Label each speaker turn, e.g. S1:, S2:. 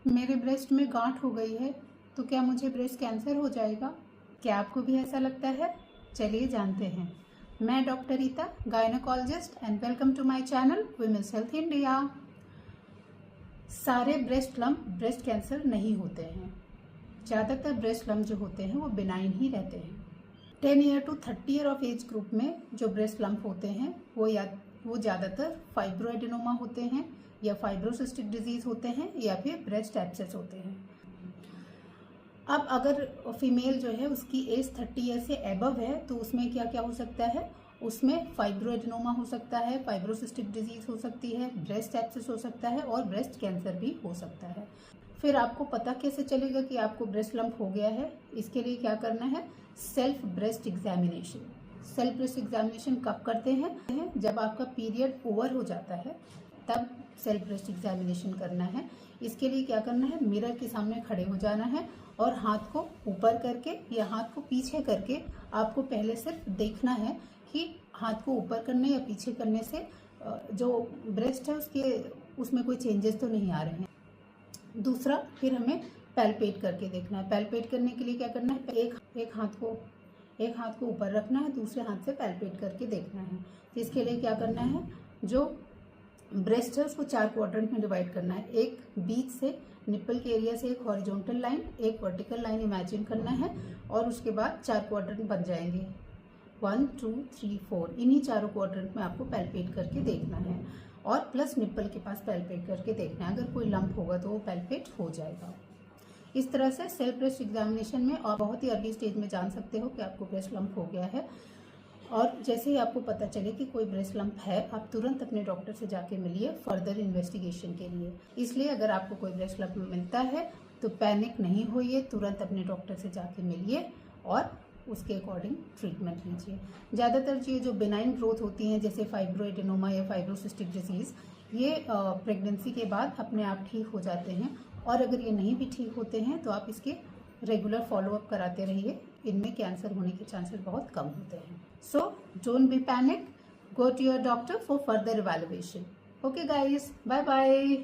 S1: मेरे ब्रेस्ट में गांठ हो गई है, तो क्या मुझे ब्रेस्ट कैंसर हो जाएगा? क्या आपको भी ऐसा लगता है? चलिए जानते हैं। मैं doctor Rita, gynaecologist, and welcome to my channel women's health India. सारे ब्रेस्ट लम्प ब्रेस्ट कैंसर नहीं होते हैं। ज़्यादातर ब्रेस्ट लम्प जो होते हैं वो बिनाइन ही रहते हैं। 10 year to 30 year of age group में जो ब्रेस्ट लम्प होते हैं वो ज़्यादातर फाइब्रोएडेनोमा होते हैं, या फाइब्रोसिस्टिक डिजीज होते हैं, या फिर ब्रेस्ट एब्सेस होते हैं। अब अगर फीमेल जो है उसकी एज 30 ईयर से एबव है, तो उसमें क्या क्या हो सकता है? उसमें फाइब्रोएडेनोमा हो सकता है, फाइब्रोसिस्टिक डिजीज हो सकती है, ब्रेस्ट एब्सेस हो सकता है, और ब्रेस्ट कैंसर भी हो सकता है। फिर आपको पता कैसे चलेगा कि आपको ब्रेस्ट लम्प हो गया है? इसके लिए क्या करना है? Self breast examination. Self breast examination कब करते हैं? जब आपका पीरियड ओवर हो जाता है, तब सेल्फ ब्रेस्ट एग्जामिनेशन करना है। इसके लिए क्या करना है? मिरर के सामने खड़े हो जाना है और हाथ को ऊपर करके या हाथ को पीछे करके आपको पहले सिर्फ देखना है कि हाथ को ऊपर करने या पीछे करने से जो ब्रेस्ट है उसमें कोई चेंजेस तो नहीं आ रहे हैं। दूसरा, फिर हमें पैल्पेट करके देखना है। पैल्पेट करने के लिए क्या करना है? एक हाथ को ऊपर रखना है, दूसरे हाथ से पैल्पेट करके देखना है। तो इसके लिए क्या करना है? जो ब्रेस्ट है उसको 4 क्वाड्रेंट में डिवाइड करना है। एक बीच से निप्पल के एरिया से एक हॉरिजॉन्टल लाइन, एक वर्टिकल लाइन इमेजिन करना है, और उसके बाद 4 क्वाड्रेंट बन जाएंगे। 1 2 3 4। इन्हीं चारों क्वाड्रेंट में आपको पैल्पेट करके देखना है, और प्लस निप्पल के पास पैल्पेट करके देखना है। अगर कोई लंप होगा तो वो पैल्पेट हो जाएगा। इस तरह से सेल्फ ब्रेस्ट एग्जामिनेशन में और बहुत ही अर्ली स्टेज में जान सकते हो कि आपको ब्रेस्ट लंप हो गया है। और जैसे ही आपको पता चले कि कोई ब्रेस्ट लंप है, आप तुरंत अपने डॉक्टर से जाके मिलिए फर्दर इन्वेस्टिगेशन के लिए। इसलिए अगर आपको कोई ब्रेस्ट लंप मिलता है तो पैनिक नहीं होइए, तुरंत अपने डॉक्टर से जाके मिलिए और उसके अकॉर्डिंग ट्रीटमेंट लीजिए। ज़्यादातर ये जो बिनाइन ग्रोथ होती हैं, जैसे फाइब्रोएडेनोमा या फाइब्रोसिस्टिक डिजीज़, ये प्रेगनेंसी के बाद अपने आप ठीक हो जाते हैं। और अगर ये नहीं भी ठीक होते हैं तो आप इसके रेगुलर फॉलोअप कराते रहिए। इनमें कैंसर होने के चांसेस बहुत कम होते हैं। So don't be panic, go to your doctor for further evaluation. Okay guys, bye bye.